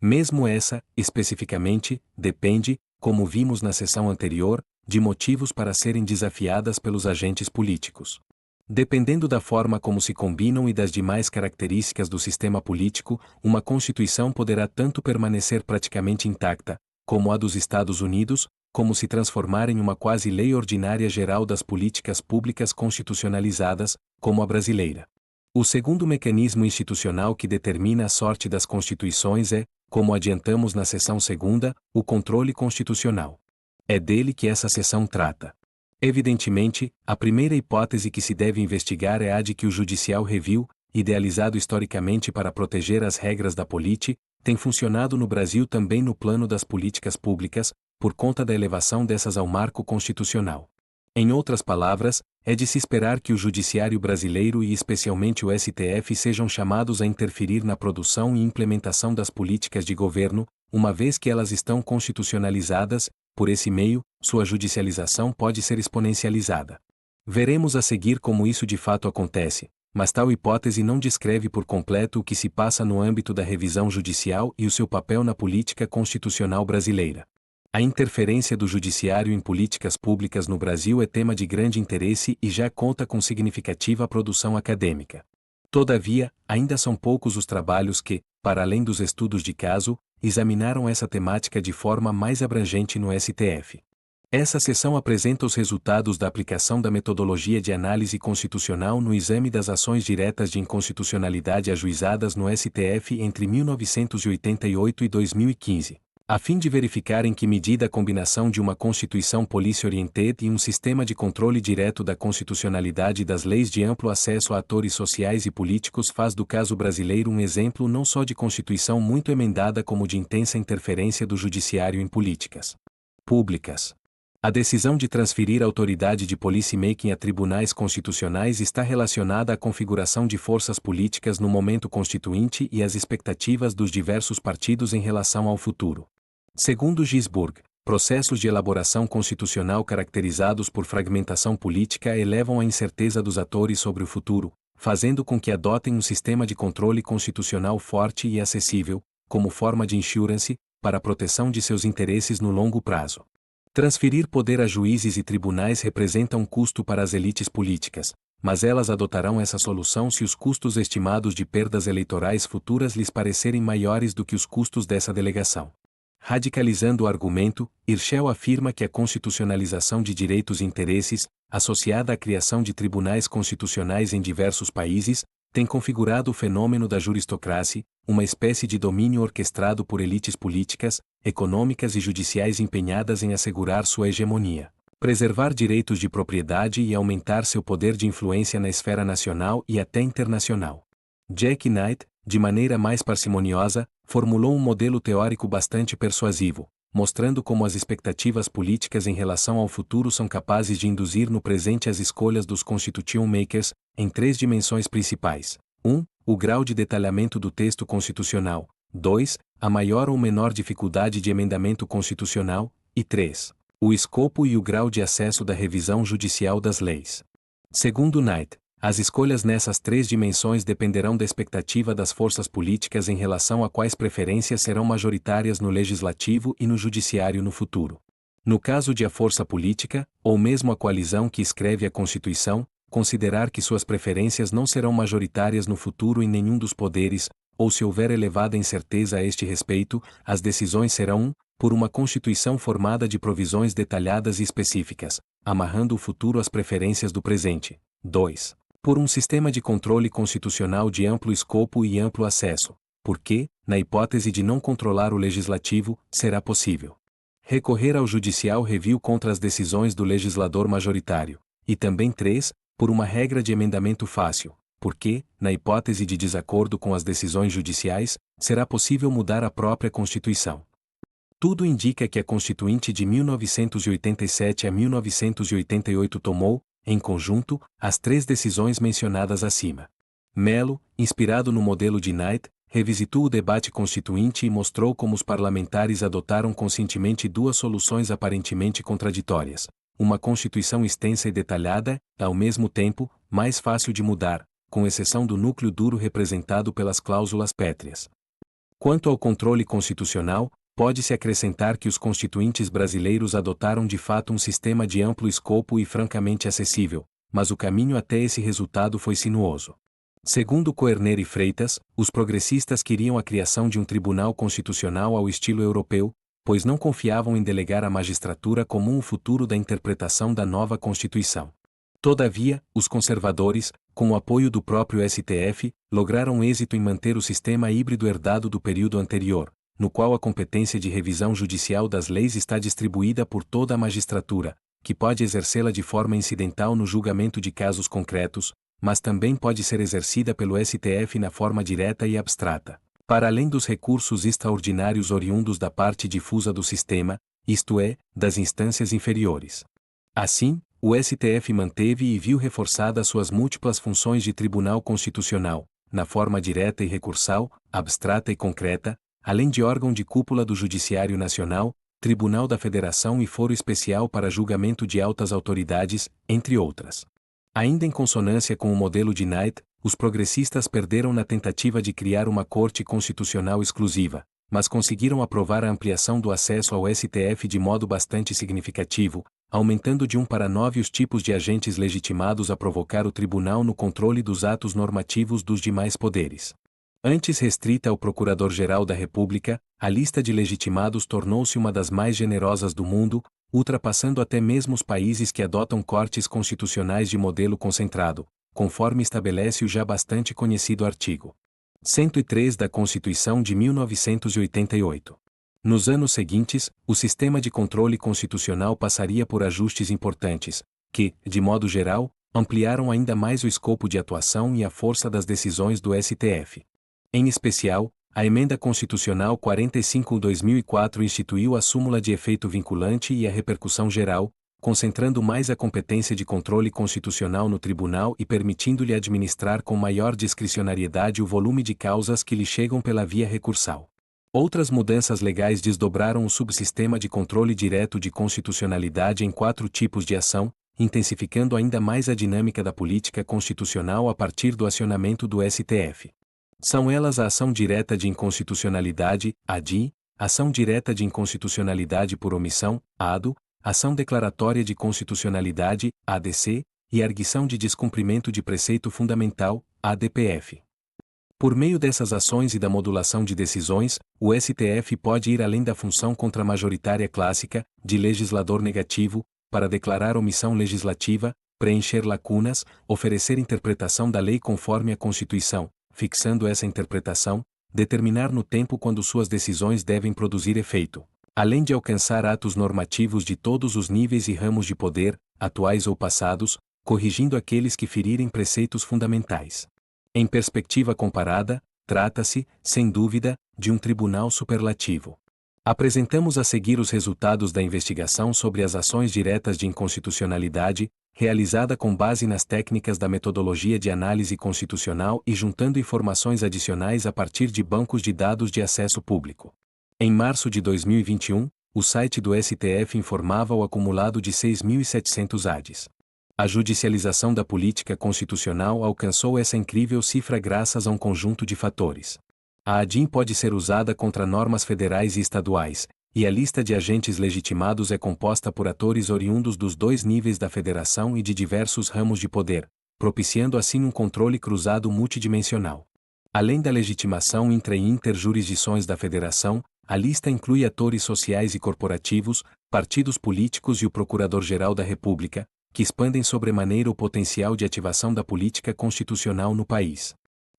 Mesmo essa, especificamente, depende, como vimos na sessão anterior, de motivos para serem desafiadas pelos agentes políticos. Dependendo da forma como se combinam e das demais características do sistema político, uma Constituição poderá tanto permanecer praticamente intacta, como a dos Estados Unidos, como se transformar em uma quase lei ordinária geral das políticas públicas constitucionalizadas, como a brasileira. O segundo mecanismo institucional que determina a sorte das constituições é, como adiantamos na seção segunda, o controle constitucional. É dele que essa seção trata. Evidentemente, a primeira hipótese que se deve investigar é a de que o Judicial Review, idealizado historicamente para proteger as regras da política, tem funcionado no Brasil também no plano das políticas públicas, por conta da elevação dessas ao marco constitucional. Em outras palavras, é de se esperar que o judiciário brasileiro e especialmente o STF sejam chamados a interferir na produção e implementação das políticas de governo, uma vez que elas estão constitucionalizadas. Por esse meio, sua judicialização pode ser exponencializada. Veremos a seguir como isso de fato acontece, mas tal hipótese não descreve por completo o que se passa no âmbito da revisão judicial e o seu papel na política constitucional brasileira. A interferência do judiciário em políticas públicas no Brasil é tema de grande interesse e já conta com significativa produção acadêmica. Todavia, ainda são poucos os trabalhos que, para além dos estudos de caso, examinaram essa temática de forma mais abrangente no STF. Essa seção apresenta os resultados da aplicação da metodologia de análise constitucional no exame das ações diretas de inconstitucionalidade ajuizadas no STF entre 1988 e 2015, a fim de verificar em que medida a combinação de uma Constituição policy-oriented e um sistema de controle direto da constitucionalidade das leis de amplo acesso a atores sociais e políticos faz do caso brasileiro um exemplo não só de Constituição muito emendada como de intensa interferência do judiciário em políticas públicas. A decisão de transferir a autoridade de policymaking a tribunais constitucionais está relacionada à configuração de forças políticas no momento constituinte e às expectativas dos diversos partidos em relação ao futuro. Segundo Gisburg, processos de elaboração constitucional caracterizados por fragmentação política elevam a incerteza dos atores sobre o futuro, fazendo com que adotem um sistema de controle constitucional forte e acessível, como forma de insurance, para a proteção de seus interesses no longo prazo. Transferir poder a juízes e tribunais representa um custo para as elites políticas, mas elas adotarão essa solução se os custos estimados de perdas eleitorais futuras lhes parecerem maiores do que os custos dessa delegação. Radicalizando o argumento, Hirschel afirma que a constitucionalização de direitos e interesses, associada à criação de tribunais constitucionais em diversos países, tem configurado o fenômeno da juristocracia, uma espécie de domínio orquestrado por elites políticas, econômicas e judiciais empenhadas em assegurar sua hegemonia, preservar direitos de propriedade e aumentar seu poder de influência na esfera nacional e até internacional. Jack Knight, de maneira mais parcimoniosa, formulou um modelo teórico bastante persuasivo, mostrando como as expectativas políticas em relação ao futuro são capazes de induzir no presente as escolhas dos constitution makers, em 3 dimensões principais. 1. O grau de detalhamento do texto constitucional. 2. A maior ou menor dificuldade de emendamento constitucional. E 3. O escopo e o grau de acesso da revisão judicial das leis. Segundo Knight, as escolhas nessas 3 dimensões dependerão da expectativa das forças políticas em relação a quais preferências serão majoritárias no legislativo e no judiciário no futuro. No caso de a força política, ou mesmo a coalizão que escreve a Constituição, considerar que suas preferências não serão majoritárias no futuro em nenhum dos poderes, ou se houver elevada incerteza a este respeito, as decisões serão, por uma Constituição formada de provisões detalhadas e específicas, amarrando o futuro às preferências do presente. 2. Por um sistema de controle constitucional de amplo escopo e amplo acesso, porque, na hipótese de não controlar o legislativo, será possível recorrer ao judicial review contra as decisões do legislador majoritário. E também 3. Por uma regra de emendamento fácil, porque, na hipótese de desacordo com as decisões judiciais, será possível mudar a própria Constituição. Tudo indica que a Constituinte de 1987 a 1988 tomou, em conjunto, as 3 decisões mencionadas acima. Melo, inspirado no modelo de Knight, revisitou o debate constituinte e mostrou como os parlamentares adotaram conscientemente 2 soluções aparentemente contraditórias. Uma Constituição extensa e detalhada, ao mesmo tempo, mais fácil de mudar, com exceção do núcleo duro representado pelas cláusulas pétreas. Quanto ao controle constitucional, pode-se acrescentar que os constituintes brasileiros adotaram de fato um sistema de amplo escopo e francamente acessível, mas o caminho até esse resultado foi sinuoso. Segundo Koerner e Freitas, os progressistas queriam a criação de um tribunal constitucional ao estilo europeu, pois não confiavam em delegar à magistratura comum o futuro da interpretação da nova Constituição. Todavia, os conservadores, com o apoio do próprio STF, lograram êxito em manter o sistema híbrido herdado do período anterior, no qual a competência de revisão judicial das leis está distribuída por toda a magistratura, que pode exercê-la de forma incidental no julgamento de casos concretos, mas também pode ser exercida pelo STF na forma direta e abstrata, para além dos recursos extraordinários oriundos da parte difusa do sistema, isto é, das instâncias inferiores. Assim, o STF manteve e viu reforçadas suas múltiplas funções de Tribunal Constitucional, na forma direta e recursal, abstrata e concreta, além de órgão de cúpula do Judiciário Nacional, Tribunal da Federação e foro especial para julgamento de altas autoridades, entre outras. Ainda em consonância com o modelo de Knight, os progressistas perderam na tentativa de criar uma Corte Constitucional exclusiva, mas conseguiram aprovar a ampliação do acesso ao STF de modo bastante significativo, aumentando de 1 para 9 os tipos de agentes legitimados a provocar o tribunal no controle dos atos normativos dos demais poderes. Antes restrita ao Procurador-Geral da República, a lista de legitimados tornou-se uma das mais generosas do mundo, ultrapassando até mesmo os países que adotam cortes constitucionais de modelo concentrado, conforme estabelece o já bastante conhecido artigo 103 da Constituição de 1988. Nos anos seguintes, o sistema de controle constitucional passaria por ajustes importantes, que, de modo geral, ampliaram ainda mais o escopo de atuação e a força das decisões do STF. Em especial, a Emenda Constitucional 45/2004 instituiu a súmula de efeito vinculante e a repercussão geral, concentrando mais a competência de controle constitucional no tribunal e permitindo-lhe administrar com maior discricionariedade o volume de causas que lhe chegam pela via recursal. Outras mudanças legais desdobraram o subsistema de controle direto de constitucionalidade em 4 tipos de ação, intensificando ainda mais a dinâmica da política constitucional a partir do acionamento do STF. São elas a ação direta de inconstitucionalidade, ADI, ação direta de inconstitucionalidade por omissão, ADO, ação declaratória de constitucionalidade, ADC, e arguição de descumprimento de preceito fundamental, ADPF. Por meio dessas ações e da modulação de decisões, o STF pode ir além da função contramajoritária clássica, de legislador negativo, para declarar omissão legislativa, preencher lacunas, oferecer interpretação da lei conforme a Constituição, fixando essa interpretação, determinar no tempo quando suas decisões devem produzir efeito, além de alcançar atos normativos de todos os níveis e ramos de poder, atuais ou passados, corrigindo aqueles que ferirem preceitos fundamentais. Em perspectiva comparada, trata-se, sem dúvida, de um tribunal superlativo. Apresentamos a seguir os resultados da investigação sobre as ações diretas de inconstitucionalidade, realizada com base nas técnicas da metodologia de análise constitucional e juntando informações adicionais a partir de bancos de dados de acesso público. Em março de 2021, o site do STF informava o acumulado de 6.700 ADs. A judicialização da política constitucional alcançou essa incrível cifra graças a um conjunto de fatores. A ADIM pode ser usada contra normas federais e estaduais, e a lista de agentes legitimados é composta por atores oriundos dos 2 níveis da federação e de diversos ramos de poder, propiciando assim um controle cruzado multidimensional. Além da legitimação intra- e interjurisdições da Federação, a lista inclui atores sociais e corporativos, partidos políticos e o Procurador-Geral da República, que expandem sobremaneira o potencial de ativação da política constitucional no país.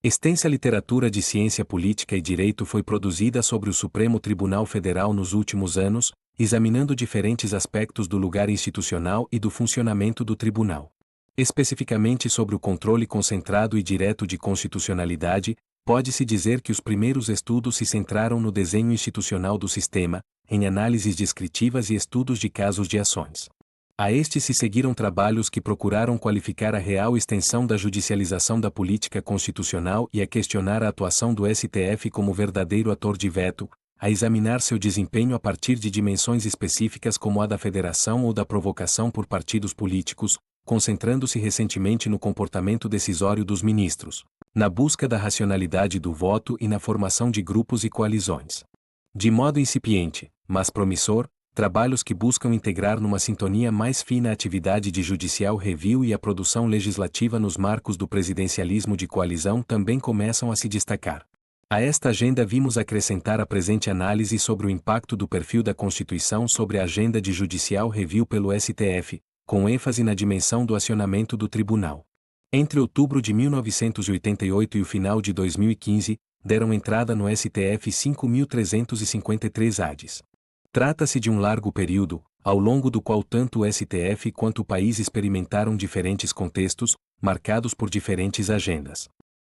Extensa literatura de ciência política e direito foi produzida sobre o Supremo Tribunal Federal nos últimos anos, examinando diferentes aspectos do lugar institucional e do funcionamento do tribunal. Especificamente sobre o controle concentrado e direto de constitucionalidade, pode-se dizer que os primeiros estudos se centraram no desenho institucional do sistema, em análises descritivas e estudos de casos de ações. A estes se seguiram trabalhos que procuraram qualificar a real extensão da judicialização da política constitucional e a questionar a atuação do STF como verdadeiro ator de veto, a examinar seu desempenho a partir de dimensões específicas como a da federação ou da provocação por partidos políticos, concentrando-se recentemente no comportamento decisório dos ministros, na busca da racionalidade do voto e na formação de grupos e coalizões. De modo incipiente, mas promissor, trabalhos que buscam integrar numa sintonia mais fina a atividade de judicial review e a produção legislativa nos marcos do presidencialismo de coalizão também começam a se destacar. A esta agenda vimos acrescentar a presente análise sobre o impacto do perfil da Constituição sobre a agenda de judicial review pelo STF, com ênfase na dimensão do acionamento do tribunal. Entre outubro de 1988 e o final de 2015, deram entrada no STF 5.353 ADs. Trata-se de um largo período, ao longo do qual tanto o STF quanto o país experimentaram diferentes contextos, marcados por diferentes agendas.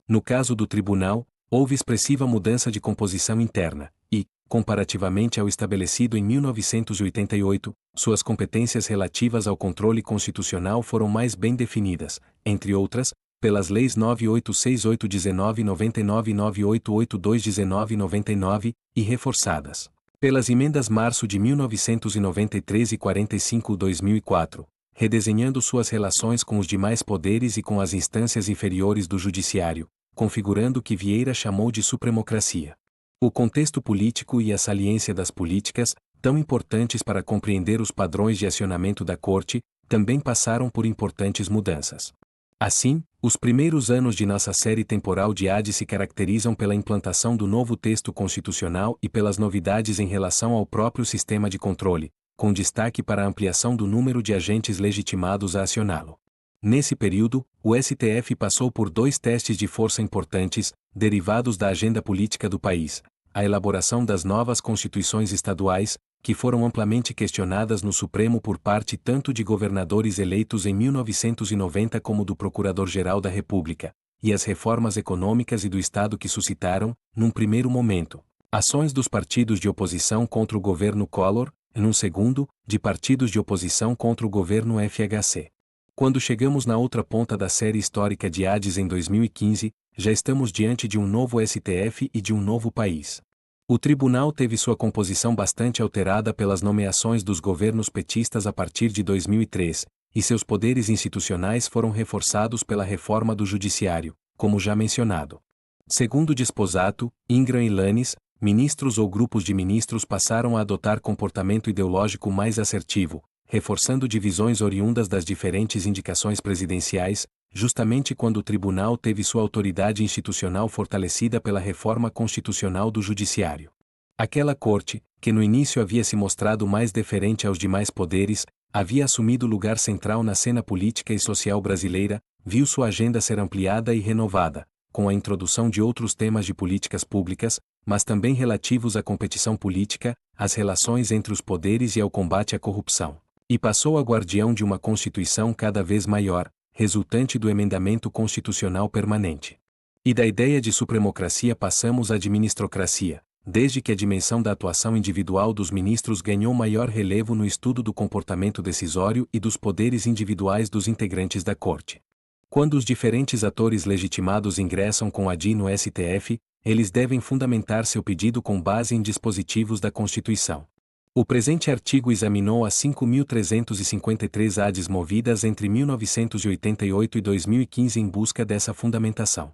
No caso do tribunal, houve expressiva mudança de composição interna, e, comparativamente ao estabelecido em 1988, suas competências relativas ao controle constitucional foram mais bem definidas, entre outras, pelas leis 9868-1999 e 9882-1999, e reforçadas pelas emendas março de 1993 e 45/2004, redesenhando suas relações com os demais poderes e com as instâncias inferiores do judiciário, configurando o que Vieira chamou de supremocracia. O contexto político e a saliência das políticas, tão importantes para compreender os padrões de acionamento da Corte, também passaram por importantes mudanças. Assim, os primeiros anos de nossa série temporal de AD se caracterizam pela implantação do novo texto constitucional e pelas novidades em relação ao próprio sistema de controle, com destaque para a ampliação do número de agentes legitimados a acioná-lo. Nesse período, o STF passou por dois testes de força importantes, derivados da agenda política do país: a elaboração das novas constituições estaduais, que foram amplamente questionadas no Supremo por parte tanto de governadores eleitos em 1990 como do Procurador-Geral da República, e as reformas econômicas e do Estado que suscitaram, num primeiro momento, ações dos partidos de oposição contra o governo Collor, e num segundo, de partidos de oposição contra o governo FHC. Quando chegamos na outra ponta da série histórica de ADs em 2015, já estamos diante de um novo STF e de um novo país. O tribunal teve sua composição bastante alterada pelas nomeações dos governos petistas a partir de 2003, e seus poderes institucionais foram reforçados pela reforma do judiciário, como já mencionado. Segundo Desposato, Ingram e Lanes, ministros ou grupos de ministros passaram a adotar comportamento ideológico mais assertivo, reforçando divisões oriundas das diferentes indicações presidenciais, justamente quando o tribunal teve sua autoridade institucional fortalecida pela reforma constitucional do judiciário. Aquela corte, que no início havia se mostrado mais deferente aos demais poderes, havia assumido lugar central na cena política e social brasileira, viu sua agenda ser ampliada e renovada, com a introdução de outros temas de políticas públicas, mas também relativos à competição política, às relações entre os poderes e ao combate à corrupção. E passou a guardião de uma Constituição cada vez maior, resultante do emendamento constitucional permanente. E da ideia de supremocracia passamos à administrocracia, desde que a dimensão da atuação individual dos ministros ganhou maior relevo no estudo do comportamento decisório e dos poderes individuais dos integrantes da Corte. Quando os diferentes atores legitimados ingressam com ADI no STF, eles devem fundamentar seu pedido com base em dispositivos da Constituição. O presente artigo examinou as 5.353 ADs movidas entre 1988 e 2015 em busca dessa fundamentação.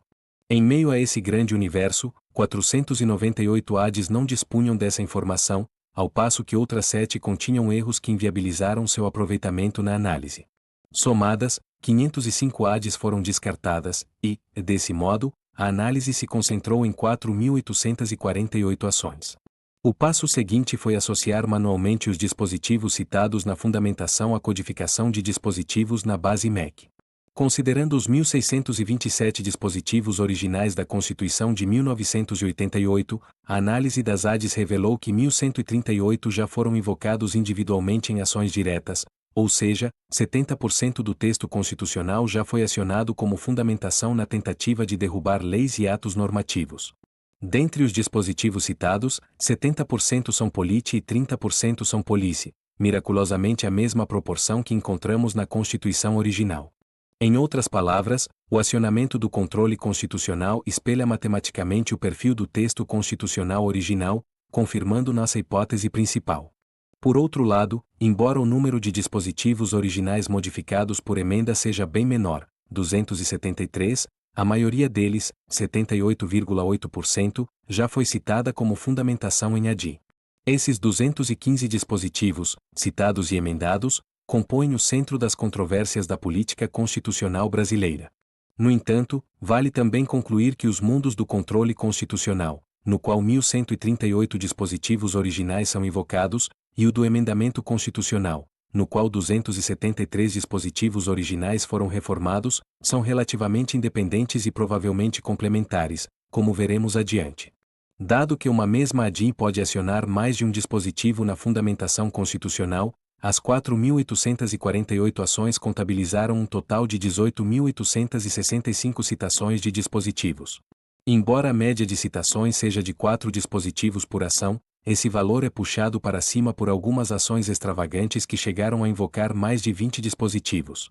Em meio a esse grande universo, 498 ADs não dispunham dessa informação, ao passo que outras 7 continham erros que inviabilizaram seu aproveitamento na análise. Somadas, 505 ADs foram descartadas, e, desse modo, a análise se concentrou em 4.848 ações. O passo seguinte foi associar manualmente os dispositivos citados na fundamentação à codificação de dispositivos na base MEC. Considerando os 1.627 dispositivos originais da Constituição de 1988, a análise das ADs revelou que 1.138 já foram invocados individualmente em ações diretas, ou seja, 70% do texto constitucional já foi acionado como fundamentação na tentativa de derrubar leis e atos normativos. Dentre os dispositivos citados, 70% são politi e 30% são polici, miraculosamente a mesma proporção que encontramos na Constituição original. Em outras palavras, o acionamento do controle constitucional espelha matematicamente o perfil do texto constitucional original, confirmando nossa hipótese principal. Por outro lado, embora o número de dispositivos originais modificados por emenda seja bem menor, 273, a maioria deles, 78,8%, já foi citada como fundamentação em ADI. Esses 215 dispositivos, citados e emendados, compõem o centro das controvérsias da política constitucional brasileira. No entanto, vale também concluir que os mundos do controle constitucional, no qual 1.138 dispositivos originais são invocados, e o do emendamento constitucional, no qual 273 dispositivos originais foram reformados, são relativamente independentes e provavelmente complementares, como veremos adiante. Dado que uma mesma ADI pode acionar mais de um dispositivo na fundamentação constitucional, as 4.848 ações contabilizaram um total de 18.865 citações de dispositivos. Embora a média de citações seja de 4 dispositivos por ação, esse valor é puxado para cima por algumas ações extravagantes que chegaram a invocar mais de 20 dispositivos.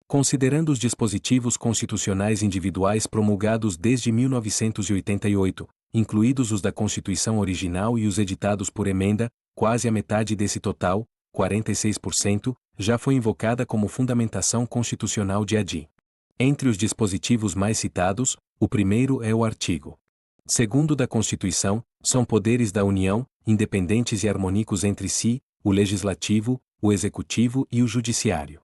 Considerando os dispositivos constitucionais individuais promulgados desde 1988, incluídos os da Constituição original e os editados por emenda, quase a metade desse total, 46%, já foi invocada como fundamentação constitucional de ADI. Entre os dispositivos mais citados, o primeiro é o artigo 2º da Constituição, são poderes da União, independentes e harmônicos entre si, o Legislativo, o Executivo e o Judiciário.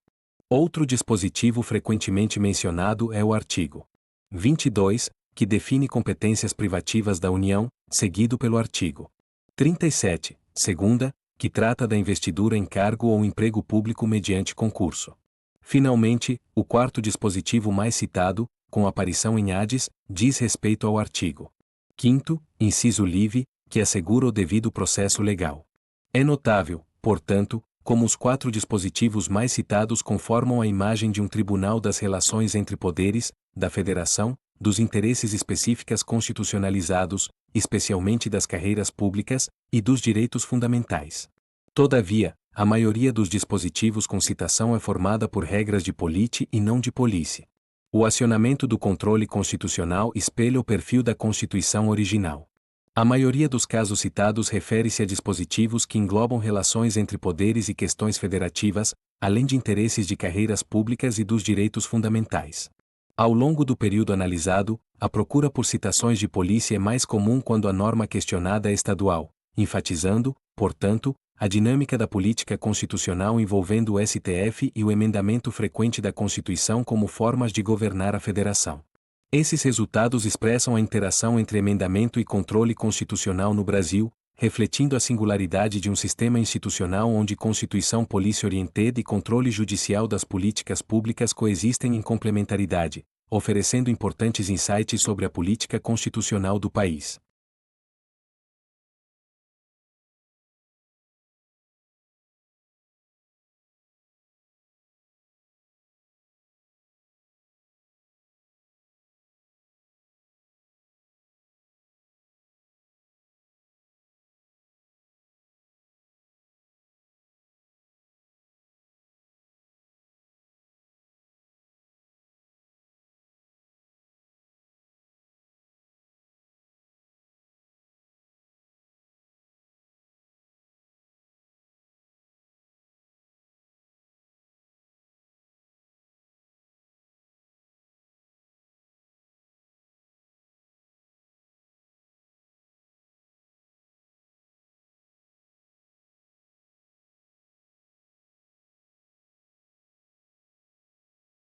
Outro dispositivo frequentemente mencionado é o artigo 22, que define competências privativas da União, seguido pelo artigo 37, segunda, que trata da investidura em cargo ou emprego público mediante concurso. Finalmente, o quarto dispositivo mais citado, com aparição em ADs, diz respeito ao artigo 5º, inciso livre, que assegura o devido processo legal. É notável, portanto, como os 4 dispositivos mais citados conformam a imagem de um tribunal das relações entre poderes, da federação, dos interesses específicos constitucionalizados, especialmente das carreiras públicas, e dos direitos fundamentais. Todavia, a maioria dos dispositivos com citação é formada por regras de politi e não de polici. O acionamento do controle constitucional espelha o perfil da Constituição original. A maioria dos casos citados refere-se a dispositivos que englobam relações entre poderes e questões federativas, além de interesses de carreiras públicas e dos direitos fundamentais. Ao longo do período analisado, a procura por citações de polícia é mais comum quando a norma questionada é estadual, enfatizando, portanto, a dinâmica da política constitucional envolvendo o STF e o emendamento frequente da Constituição como formas de governar a federação. Esses resultados expressam a interação entre emendamento e controle constitucional no Brasil, refletindo a singularidade de um sistema institucional onde Constituição policy-oriented e controle judicial das políticas públicas coexistem em complementaridade, oferecendo importantes insights sobre a política constitucional do país.